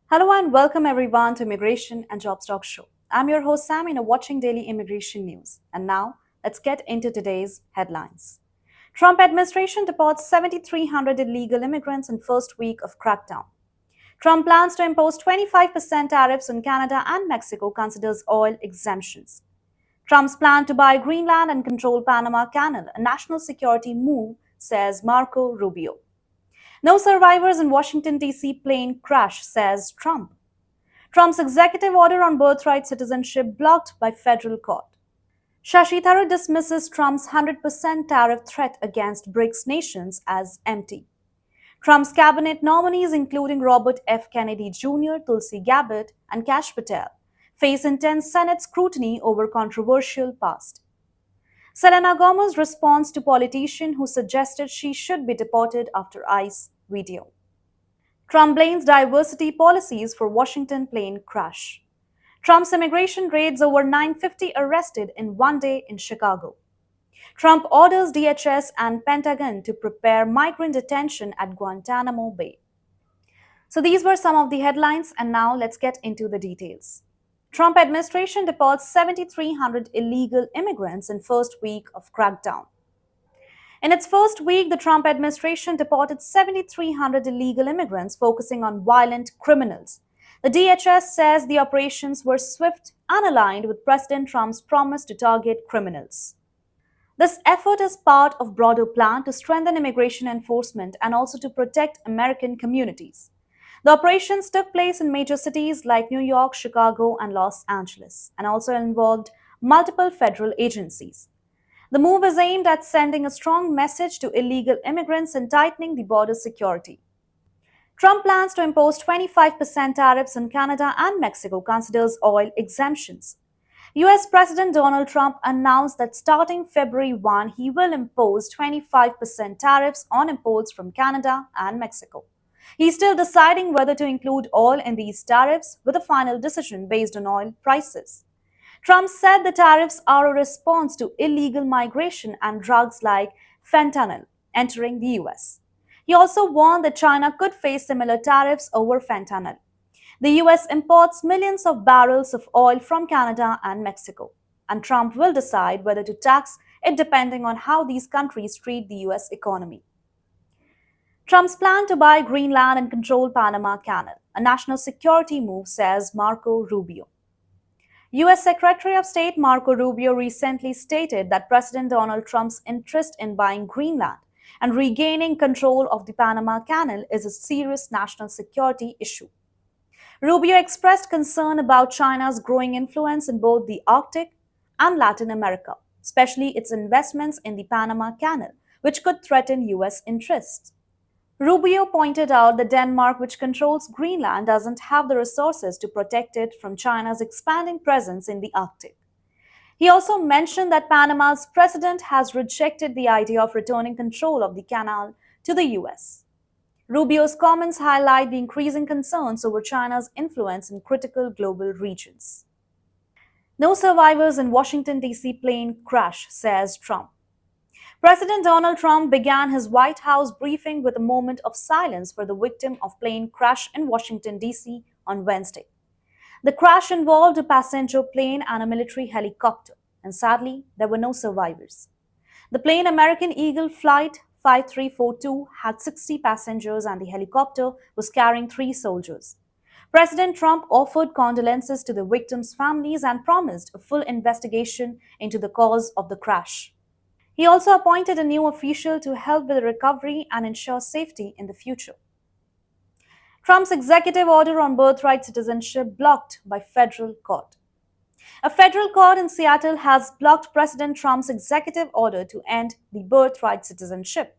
Hello and welcome everyone to Immigration and Jobs Talk Show. I'm your host Sam and you're watching Daily Immigration News. And now let's get into today's headlines. Trump administration deports 7,300 illegal immigrants in first week of crackdown. Trump plans to impose 25% tariffs on Canada and Mexico considers oil exemptions. Trump's plan to buy Greenland and control Panama Canal, a national security move, says Marco Rubio. No survivors in Washington, D.C. plane crash, says Trump. Trump's executive order on birthright citizenship blocked by federal court. Shashi Tharoor dismisses Trump's 100% tariff threat against BRICS nations as empty. Trump's cabinet nominees, including Robert F. Kennedy Jr., Tulsi Gabbard, and Kash Patel, face intense Senate scrutiny over controversial past. Selena Gomez responds to politician who suggested she should be deported after ICE video. Trump blames diversity policies for Washington plane crash. Trump's immigration raids over 950 arrested in one day in Chicago. Trump orders DHS and Pentagon to prepare migrant detention at Guantanamo Bay. So these were some of the headlines and now let's get into the details. Trump administration deports 7,300 illegal immigrants in first week of crackdown. In its first week, the Trump administration deported 7,300 illegal immigrants focusing on violent criminals. The DHS says the operations were swift and aligned with President Trump's promise to target criminals. This effort is part of a broader plan to strengthen immigration enforcement and also to protect American communities. The operations took place in major cities like New York, Chicago, and Los Angeles, and also involved multiple federal agencies. The move is aimed at sending a strong message to illegal immigrants and tightening the border security. Trump plans to impose 25% tariffs on Canada and Mexico, considers oil exemptions. US President Donald Trump announced that starting February 1, he will impose 25% tariffs on imports from Canada and Mexico. He's still deciding whether to include oil in these tariffs, with a final decision based on oil prices. Trump said the tariffs are a response to illegal migration and drugs like fentanyl entering the US. He also warned that China could face similar tariffs over fentanyl. The US imports millions of barrels of oil from Canada and Mexico, and Trump will decide whether to tax it depending on how these countries treat the US economy. Trump's plan to buy Greenland and control Panama Canal, a national security move, says Marco Rubio. US Secretary of State Marco Rubio recently stated that President Donald Trump's interest in buying Greenland and regaining control of the Panama Canal is a serious national security issue. Rubio expressed concern about China's growing influence in both the Arctic and Latin America, especially its investments in the Panama Canal, which could threaten US interests. Rubio pointed out that Denmark, which controls Greenland, doesn't have the resources to protect it from China's expanding presence in the Arctic. He also mentioned that Panama's president has rejected the idea of returning control of the canal to the US. Rubio's comments highlight the increasing concerns over China's influence in critical global regions. No survivors in Washington, D.C. plane crash, says Trump. President Donald Trump began his White House briefing with a moment of silence for the victim of plane crash in Washington, D.C. on Wednesday. The crash involved a passenger plane and a military helicopter, and sadly, there were no survivors. The plane American Eagle Flight 5342 had 60 passengers and the helicopter was carrying 3 soldiers. President Trump offered condolences to the victims' families and promised a full investigation into the cause of the crash. He also appointed a new official to help with the recovery and ensure safety in the future. Trump's executive order on birthright citizenship blocked by federal court. A federal court in Seattle has blocked President Trump's executive order to end the birthright citizenship.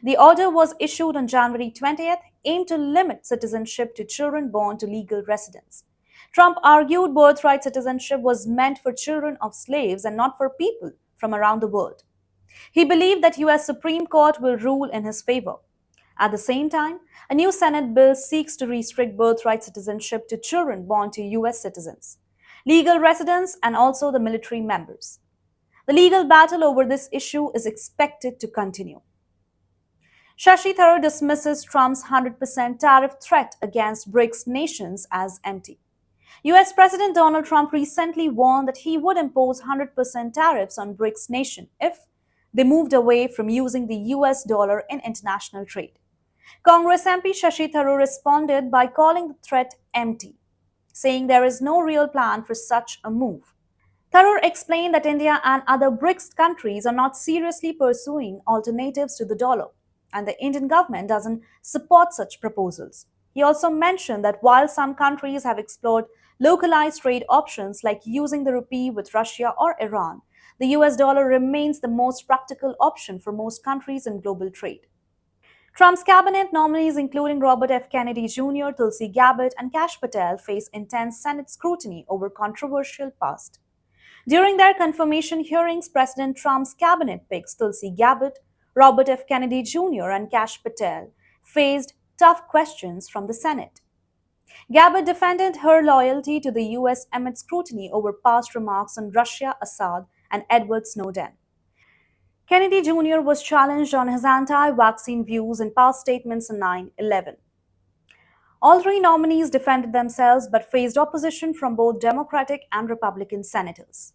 The order was issued on January 20th, aimed to limit citizenship to children born to legal residents. Trump argued birthright citizenship was meant for children of slaves and not for people from around the world. He believed that US Supreme Court will rule in his favor. At the same time, a new Senate bill seeks to restrict birthright citizenship to children born to US citizens, legal residents, and also the military members. The legal battle over this issue is expected to continue. Shashi Tharoor dismisses Trump's 100% tariff threat against BRICS nations as empty. US President Donald Trump recently warned that he would impose 100% tariffs on BRICS nations if they moved away from using the US dollar in international trade. Congress MP Shashi Tharoor responded by calling the threat empty, saying there is no real plan for such a move. Tharoor explained that India and other BRICS countries are not seriously pursuing alternatives to the dollar, and the Indian government doesn't support such proposals. He also mentioned that while some countries have explored localized trade options like using the rupee with Russia or Iran, the US dollar remains the most practical option for most countries in global trade. Trump's cabinet nominees, including Robert F. Kennedy Jr., Tulsi Gabbard, and Kash Patel, face intense Senate scrutiny over controversial past. During their confirmation hearings, President Trump's cabinet picks Tulsi Gabbard, Robert F. Kennedy Jr., and Kash Patel faced tough questions from the Senate. Gabbard defended her loyalty to the U.S. amid scrutiny over past remarks on Russia, Assad, and Edward Snowden. Kennedy Jr. was challenged on his anti vaccine views in past statements on 9/11. All three nominees defended themselves but faced opposition from both Democratic and Republican senators.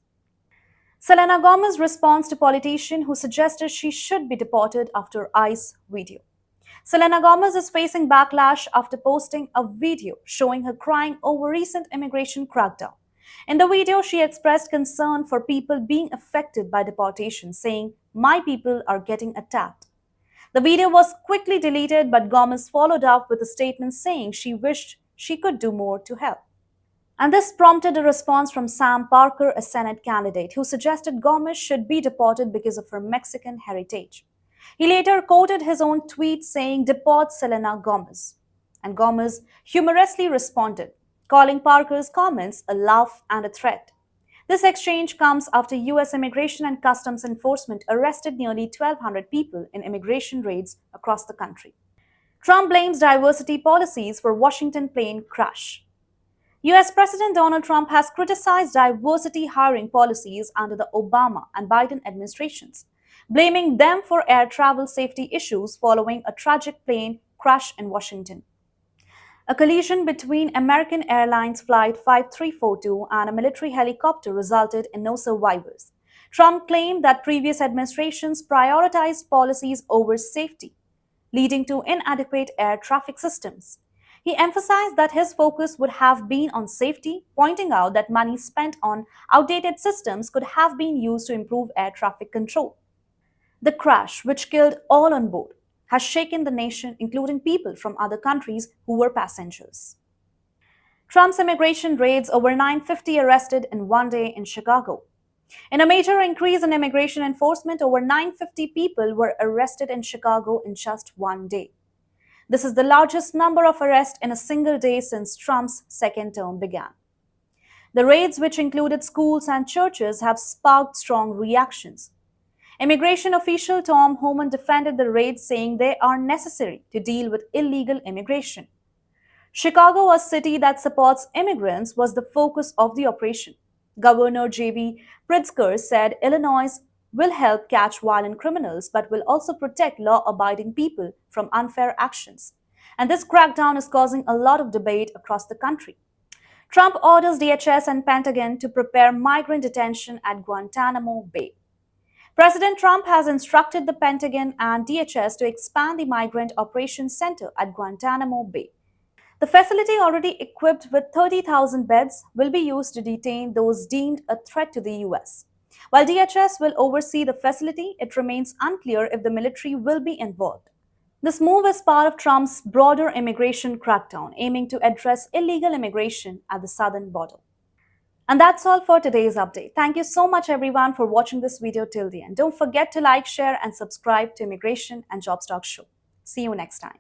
Selena Gomez responds to politician who suggested she should be deported after ICE video. Selena Gomez is facing backlash after posting a video showing her crying over recent immigration crackdown. In the video, she expressed concern for people being affected by deportation, saying, "My people are getting attacked." The video was quickly deleted, but Gomez followed up with a statement saying she wished she could do more to help. And this prompted a response from Sam Parker, a Senate candidate, who suggested Gomez should be deported because of her Mexican heritage. He later quoted his own tweet saying, "Deport Selena Gomez." And Gomez humorously responded, calling Parker's comments a laugh and a threat. This exchange comes after U.S. Immigration and Customs Enforcement arrested nearly 1,200 people in immigration raids across the country. Trump blames diversity policies for Washington plane crash. U.S. President Donald Trump has criticized diversity hiring policies under the Obama and Biden administrations, blaming them for air travel safety issues following a tragic plane crash in Washington. A collision between American Airlines Flight 5342 and a military helicopter resulted in no survivors. Trump claimed that previous administrations prioritized policies over safety, leading to inadequate air traffic systems. He emphasized that his focus would have been on safety, pointing out that money spent on outdated systems could have been used to improve air traffic control. The crash, which killed all on board, has shaken the nation, including people from other countries who were passengers. Trump's immigration raids, over 950 arrested in one day in Chicago. In a major increase in immigration enforcement, over 950 people were arrested in Chicago in just one day. This is the largest number of arrests in a single day since Trump's second term began. The raids, which included schools and churches, have sparked strong reactions. Immigration official Tom Homan defended the raids, saying they are necessary to deal with illegal immigration. Chicago, a city that supports immigrants, was the focus of the operation. Governor J.B. Pritzker said Illinois will help catch violent criminals but will also protect law-abiding people from unfair actions. And this crackdown is causing a lot of debate across the country. Trump orders DHS and Pentagon to prepare migrant detention at Guantanamo Bay. President Trump has instructed the Pentagon and DHS to expand the Migrant Operations Center at Guantanamo Bay. The facility, already equipped with 30,000 beds, will be used to detain those deemed a threat to the U.S. While DHS will oversee the facility, it remains unclear if the military will be involved. This move is part of Trump's broader immigration crackdown, aiming to address illegal immigration at the southern border. And that's all for today's update. Thank you so much everyone for watching this video till the end. Don't forget to like, share and subscribe to Immigration and Jobs Talk Show. See you next time.